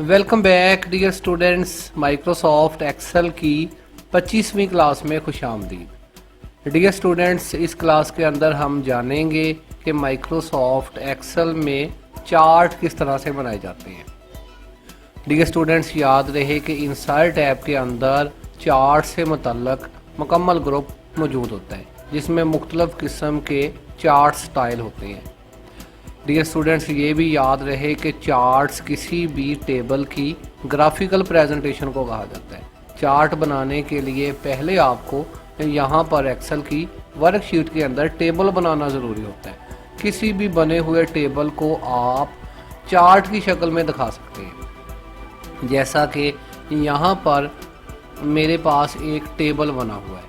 Welcome back dear students. Microsoft Excel की 25वीं class में खुशामदीद। डियर स्टूडेंट्स, इस क्लास के अंदर हम जानेंगे कि माइक्रोसॉफ्ट एक्सेल में चार्ट किस तरह से बनाए जाते हैं। डियर स्टूडेंट्स, याद रहे कि इंसर्ट टैब के अंदर चार्ट से मुतल्लक मुकम्मल ग्रुप मौजूद होता है जिसमें मुख्तलिफ किस्म के चार्ट स्टाइल होते हैं। डियर स्टूडेंट्स, ये भी याद रहे कि चार्ट्स किसी भी टेबल की ग्राफिकल प्रेजेंटेशन को कहा जाता है। चार्ट बनाने के लिए पहले आपको यहाँ पर एक्सेल की वर्कशीट के अंदर टेबल बनाना ज़रूरी होता है। किसी भी बने हुए टेबल को आप चार्ट की शक्ल में दिखा सकते हैं। जैसा कि यहाँ पर मेरे पास एक टेबल बना हुआ है।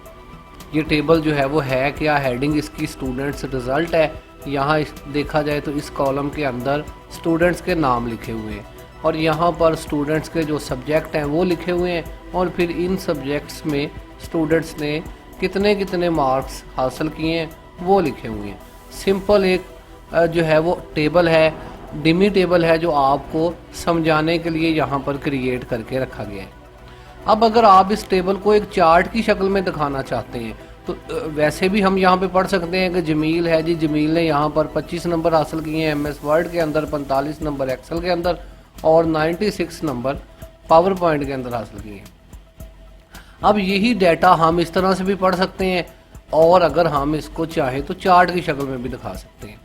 ये टेबल जो है वो है क्या, हेडिंग इसकी स्टूडेंट्स रिज़ल्ट है। यहाँ देखा जाए तो इस कॉलम के अंदर स्टूडेंट्स के नाम लिखे हुए हैं और यहाँ पर स्टूडेंट्स के जो सब्जेक्ट हैं वो लिखे हुए हैं और फिर इन सब्जेक्ट्स में स्टूडेंट्स ने कितने कितने मार्क्स हासिल किए हैं वो लिखे हुए हैं। सिंपल एक जो है वो टेबल है, डिमी टेबल है, जो आपको समझाने के लिए यहाँ पर क्रिएट करके रखा गया है। अब अगर आप इस टेबल को एक चार्ट की शक्ल में दिखाना चाहते हैं तो वैसे भी हम यहाँ पे पढ़ सकते हैं कि जमील है जी, जमील ने यहाँ पर 25 नंबर हासिल किए हैं एमएस वर्ड के अंदर, 45 नंबर एक्सेल के अंदर और 96 नंबर पावर पॉइंट के अंदर हासिल किए हैं। अब यही डाटा हम इस तरह से भी पढ़ सकते हैं और अगर हम इसको चाहें तो चार्ट की शक्ल में भी दिखा सकते हैं।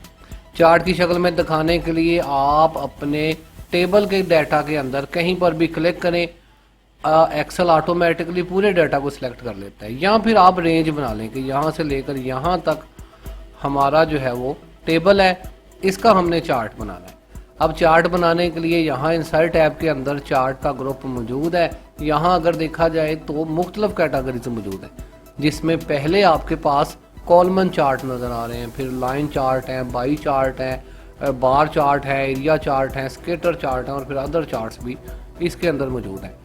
चार्ट की शक्ल में दिखाने के लिए आप अपने टेबल के डाटा के अंदर कहीं पर भी क्लिक करें, एक्सेल ऑटोमेटिकली पूरे डाटा को सिलेक्ट कर लेता है। या फिर आप रेंज बना लें कि यहाँ से लेकर यहाँ तक हमारा जो है वो टेबल है, इसका हमने चार्ट बनाना है। अब चार्ट बनाने के लिए यहाँ इंसर्ट टैब के अंदर चार्ट का ग्रुप मौजूद है। यहाँ अगर देखा जाए तो मुख्तलिफ कैटेगरीज मौजूद है जिसमें पहले आपके पास कॉलमन चार्ट नज़र आ रहे हैं, फिर लाइन चार्ट है, बाई चार्ट है, बार चार्ट है, एरिया चार्ट है, स्केटर चार्ट है और फिर अदर चार्ट्स भी इसके अंदर मौजूद है।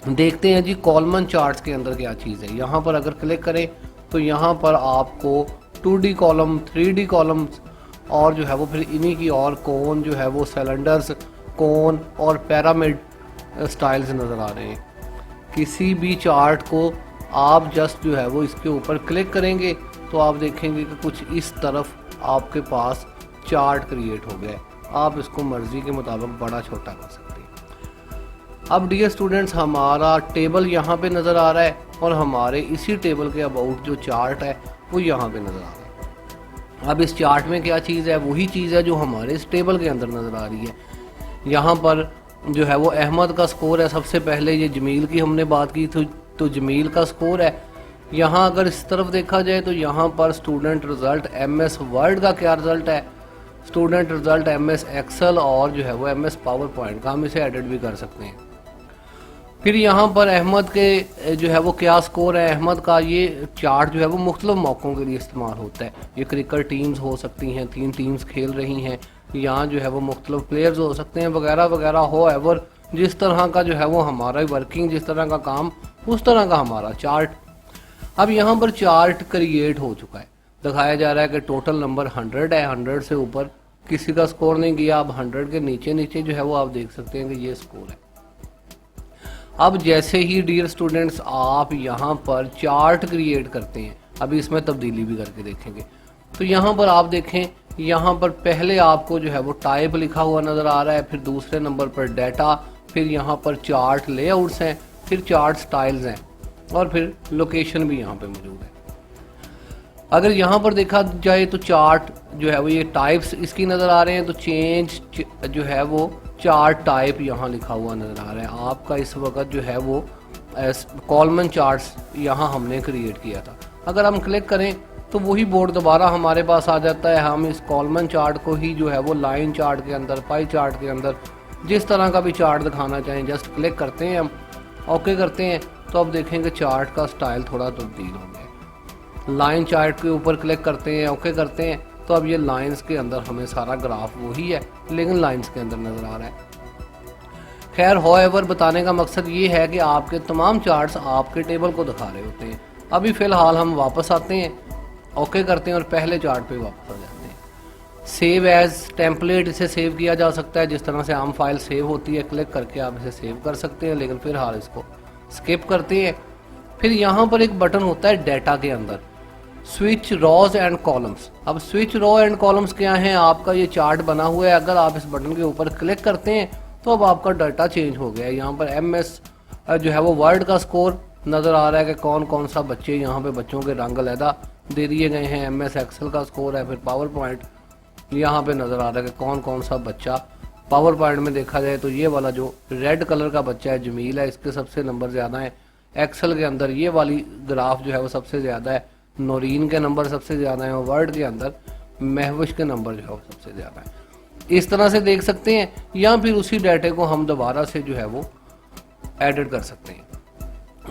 देखते हैं जी कॉलमन चार्ट्स के अंदर क्या चीज़ है। यहाँ पर अगर क्लिक करें तो यहाँ पर आपको 2D कॉलम, 3D कॉलम्स और जो है वो फिर इन्हीं की और कोन जो है वो सिलेंडर्स, कोन और पिरामिड स्टाइल्स नज़र आ रहे हैं। किसी भी चार्ट को आप जस्ट जो है वो इसके ऊपर क्लिक करेंगे तो आप देखेंगे कि कुछ इस तरफ आपके पास चार्ट क्रिएट हो गया है। आप इसको मर्ज़ी के मुताबिक बड़ा छोटा कर सकते हैं। अब डियर स्टूडेंट्स, हमारा टेबल यहाँ पे नज़र आ रहा है और हमारे इसी टेबल के अबाउट जो चार्ट है वो यहाँ पे नज़र आ रहा है। अब इस चार्ट में क्या चीज़ है, वही चीज़ है जो हमारे इस टेबल के अंदर नज़र आ रही है। यहाँ पर जो है वो अहमद का स्कोर है। सबसे पहले ये जमील की हमने बात की थी तो जमील का स्कोर है। यहाँ अगर इस तरफ देखा जाए तो यहाँ पर स्टूडेंट रिज़ल्ट एमएस वर्ड का क्या रिज़ल्ट है, स्टूडेंट रिज़ल्ट एमएस एक्सेल और जो है वो एमएस पावर पॉइंट का हम इसे एडिट भी कर सकते हैं। फिर यहाँ पर अहमद के जो है वो क्या स्कोर है अहमद का। ये चार्ट जो है वो मुख्तलिफ मौक़ों के लिए इस्तेमाल होता है। ये क्रिकेट टीम्स हो सकती हैं, 3 टीम्स खेल रही हैं, यहाँ जो है वो मुख्तलिफ प्लेयर्स हो सकते हैं वगैरह वगैरह। हो एवर जिस तरह का जो है वो हमारा वर्किंग, जिस तरह का काम, उस तरह का हमारा चार्ट। अब यहाँ पर चार्ट क्रिएट हो चुका है। दिखाया जा रहा है कि टोटल नंबर 100 है, 100 से ऊपर किसी का स्कोर नहीं किया। अब 100 के नीचे नीचे जो है वो आप देख सकते हैं कि ये स्कोर है। अब जैसे ही डियर स्टूडेंट्स आप यहाँ पर चार्ट क्रिएट करते हैं, अभी इसमें तब्दीली भी करके देखेंगे, तो यहाँ पर आप देखें, यहाँ पर पहले आपको जो है वो टाइप लिखा हुआ नज़र आ रहा है, फिर दूसरे नंबर पर डाटा, फिर यहाँ पर चार्ट लेआउट्स हैं, फिर चार्ट स्टाइल्स हैं और फिर लोकेशन भी यहाँ पर मौजूद है। अगर यहाँ पर देखा जाए तो चार्ट जो है वो ये टाइप्स इसकी नज़र आ रहे हैं, तो चेंज जो है वो चार्ट टाइप यहाँ लिखा हुआ नज़र आ रहा है आपका। इस वक्त जो है वो कॉलमन चार्ट्स यहाँ हमने क्रिएट किया था। अगर हम क्लिक करें तो वही बोर्ड दोबारा हमारे पास आ जाता है। हम इस कॉलमन चार्ट को ही जो है वो लाइन चार्ट के अंदर, पाई चार्ट के अंदर, जिस तरह का भी चार्ट दिखाना चाहें जस्ट क्लिक करते हैं, हम ओके करते हैं तो अब देखेंगे चार्ट का स्टाइल थोड़ा तब्दील हो गया। लाइन चार्ट के ऊपर क्लिक करते हैं, ओके करते हैं तो अब ये लाइंस के अंदर हमें सारा ग्राफ वही है लेकिन लाइंस के अंदर नज़र आ रहा है। खैर होएवर बताने का मकसद ये है कि आपके तमाम चार्ट्स आपके टेबल को दिखा रहे होते हैं। अभी फ़िलहाल हम वापस आते हैं, ओके करते हैं और पहले चार्ट पे वापस आ जाते हैं। सेव एज टेम्पलेट इसे सेव किया जा सकता है, जिस तरह से आम फाइल सेव होती है, क्लिक करके आप इसे सेव कर सकते हैं, लेकिन फिलहाल इसको स्किप करते हैं। फिर यहाँ पर एक बटन होता है डाटा के अंदर, स्विच रॉज एंड कॉलम्स। अब स्विच रॉ एंड कॉलम्स क्या है, आपका ये चार्ट बना हुआ है, अगर आप इस बटन के ऊपर क्लिक करते हैं तो अब आपका डाटा चेंज हो गया है। यहाँ पर MS जो है वो वर्ड का स्कोर नज़र आ रहा है कि कौन कौन सा बच्चे, यहाँ पे बच्चों के रंग अलहदा दे दिए गए हैं। MS एक्सेल का स्कोर है। फिर पावर पॉइंट यहाँ पे नज़र आ रहा है कि कौन कौन सा बच्चा, पावर पॉइंट में देखा जाए तो ये वाला जो रेड कलर का बच्चा है जमील है, इसके सबसे नंबर ज़्यादा है। एक्सेल के अंदर ये वाली ग्राफ जो है वो सबसे ज़्यादा है, नौरीन के नंबर सबसे ज़्यादा है, और वर्ड के अंदर महविश के नंबर जो है वो सबसे ज़्यादा है। इस तरह से देख सकते हैं, या फिर उसी डाटे को हम दोबारा से जो है वो एडिट कर सकते हैं,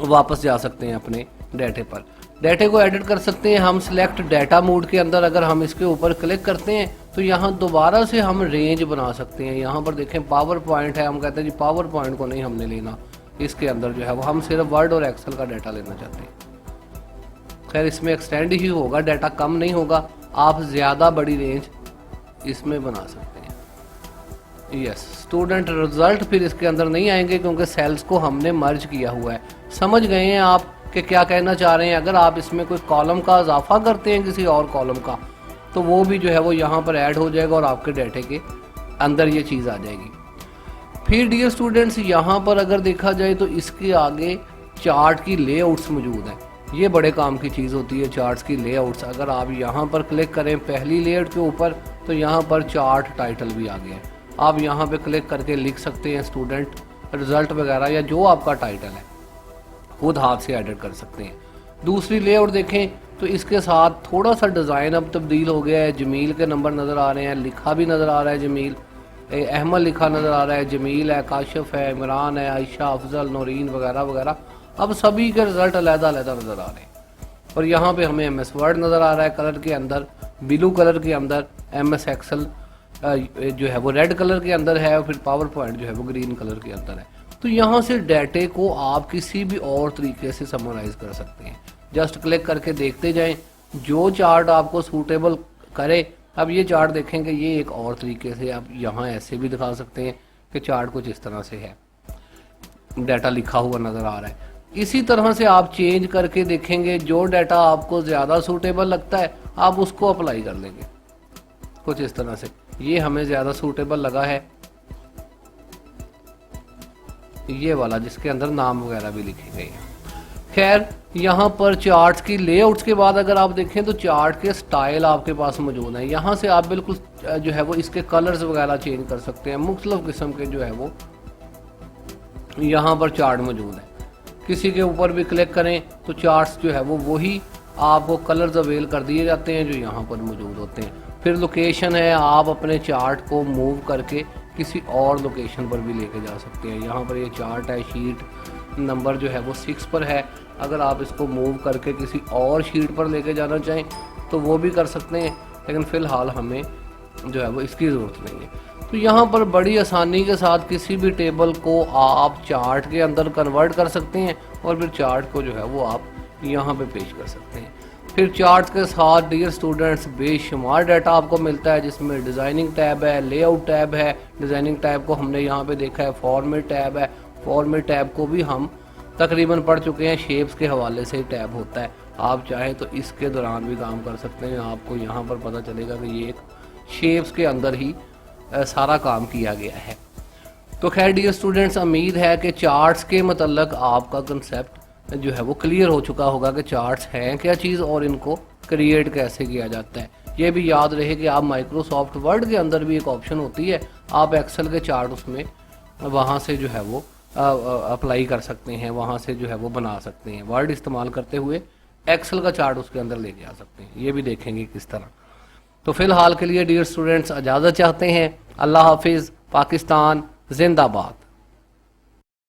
वापस जा सकते हैं अपने डाटे पर, डाटे को एडिट कर सकते हैं हम सिलेक्ट डाटा मोड के अंदर। अगर हम इसके ऊपर क्लिक करते हैं तो यहाँ दोबारा से हम रेंज बना सकते हैं। यहाँ पर देखें पावर पॉइंट है, हम कहते हैं जी पावर पॉइंट को नहीं हमने लेना, इसके अंदर जो है वो हम सिर्फ वर्ड और एक्सेल का डाटा लेना चाहते हैं। खैर इसमें एक्सटेंड ही होगा, डाटा कम नहीं होगा, आप ज़्यादा बड़ी रेंज इसमें बना सकते हैं। यस, स्टूडेंट रिजल्ट फिर इसके अंदर नहीं आएंगे क्योंकि सेल्स को हमने मर्ज किया हुआ है। समझ गए हैं आप कि क्या कहना चाह रहे हैं। अगर आप इसमें कोई कॉलम का इजाफा करते हैं किसी और कॉलम का, तो वो भी जो है वो यहाँ पर ऐड हो जाएगा और आपके डाटे के अंदर ये चीज़ आ जाएगी। फिर डियर स्टूडेंट्स, यहाँ पर अगर देखा जाए तो इसके आगे चार्ट की लेआउट्स मौजूद हैं। ये बड़े काम की चीज़ होती है चार्ट्स की लेआउट्स। अगर आप यहाँ पर क्लिक करें पहली लेआउट के ऊपर तो यहाँ पर चार्ट टाइटल भी आ गया है। आप यहाँ पे क्लिक करके लिख सकते हैं स्टूडेंट रिजल्ट वगैरह, या जो आपका टाइटल है खुद हाथ से एडिट कर सकते हैं। दूसरी लेआउट देखें तो इसके साथ थोड़ा सा डिज़ाइन अब तब्दील हो गया है। जमील के नंबर नज़र आ रहे हैं, लिखा भी नज़र आ रहा है जमील, अहमद लिखा नज़र आ रहा है, जमील है, काशिफ है, इमरान है, आयशा, अफजल, नौरीन वगैरह वगैरह। अब सभी के रिजल्ट अलग अलग नज़र आ रहे हैं। और यहाँ पे हमें MS वर्ड नज़र आ रहा है कलर के अंदर, ब्लू कलर के अंदर, MS एक्सेल जो है वो रेड कलर के अंदर है, और फिर पावर पॉइंट जो है वो ग्रीन कलर के अंदर है। तो यहाँ से डाटे को आप किसी भी और तरीके से समराइज कर सकते हैं। जस्ट क्लिक करके देखते जाएं, जो चार्ट आपको सूटेबल करे। अब ये चार्ट देखें कि ये एक और तरीके से आप यहाँ ऐसे भी दिखा सकते हैं कि चार्ट कुछ इस तरह से है, डाटा लिखा हुआ नज़र आ रहा है। इसी तरह से आप चेंज करके देखेंगे, जो डाटा आपको ज़्यादा सूटेबल लगता है आप उसको अप्लाई कर लेंगे कुछ इस तरह से। ये हमें ज़्यादा सूटेबल लगा है, ये वाला जिसके अंदर नाम वगैरह भी लिखे गए हैं। खैर यहाँ पर चार्ट्स की लेआउट्स के बाद अगर आप देखें तो चार्ट के स्टाइल आपके पास मौजूद हैं। यहाँ से आप बिल्कुल जो है वो इसके कलर्स वगैरह चेंज कर सकते हैं। मुख्तलिफ किस्म के जो है वो यहाँ पर चार्ट मौजूद है। किसी के ऊपर भी क्लिक करें तो चार्ट्स जो है वो वही आपको कलर्स अवेल कर दिए जाते हैं जो यहाँ पर मौजूद होते हैं। फिर लोकेशन है, आप अपने चार्ट को मूव करके किसी और लोकेशन पर भी लेके जा सकते हैं। यहाँ पर ये चार्ट है, शीट नंबर जो है वो 6 पर है। अगर आप इसको मूव करके किसी और शीट पर लेके जाना चाहें तो वो भी कर सकते हैं, लेकिन फ़िलहाल हमें जो है वो इसकी ज़रूरत नहीं है। तो यहाँ पर बड़ी आसानी के साथ किसी भी टेबल को आप चार्ट के अंदर कन्वर्ट कर सकते हैं और फिर चार्ट को जो है वो आप यहाँ पे पेश कर सकते हैं। फिर चार्ट्स के साथ डियर स्टूडेंट्स बेशुमार डाटा आपको मिलता है, जिसमें डिज़ाइनिंग टैब है, लेआउट टैब है। डिज़ाइनिंग टैब को हमने यहाँ पे देखा है, फॉर्मेट टैब है, फॉर्मेट टैब को भी हम तकरीबन पढ़ चुके हैं। शेप्स के हवाले से टैब होता है, आप चाहें तो इसके दौरान भी काम कर सकते हैं। आपको यहाँ पर पता चलेगा कि ये एक शेप्स के अंदर ही सारा काम किया गया है। तो खैर डियर स्टूडेंट्स, उम्मीद है कि चार्ट्स के मतलब आपका कंसेप्ट जो है वो क्लियर हो चुका होगा कि चार्ट्स हैं क्या चीज़ और इनको क्रिएट कैसे किया जाता है। ये भी याद रहे कि आप माइक्रोसॉफ्ट वर्ड के अंदर भी एक ऑप्शन होती है, आप एक्सेल के चार्ट उसमें वहाँ से जो है वो अप्लाई कर सकते हैं, वहाँ से जो है वो बना सकते हैं। वर्ड इस्तेमाल करते हुए एक्सेल का चार्ट उसके अंदर लेके आ सकते हैं। ये भी देखेंगे किस तरह। तो फिलहाल के लिए डियर स्टूडेंट्स इजाज़त चाहते हैं। अल्लाह हाफिज़। पाकिस्तान जिंदाबाद।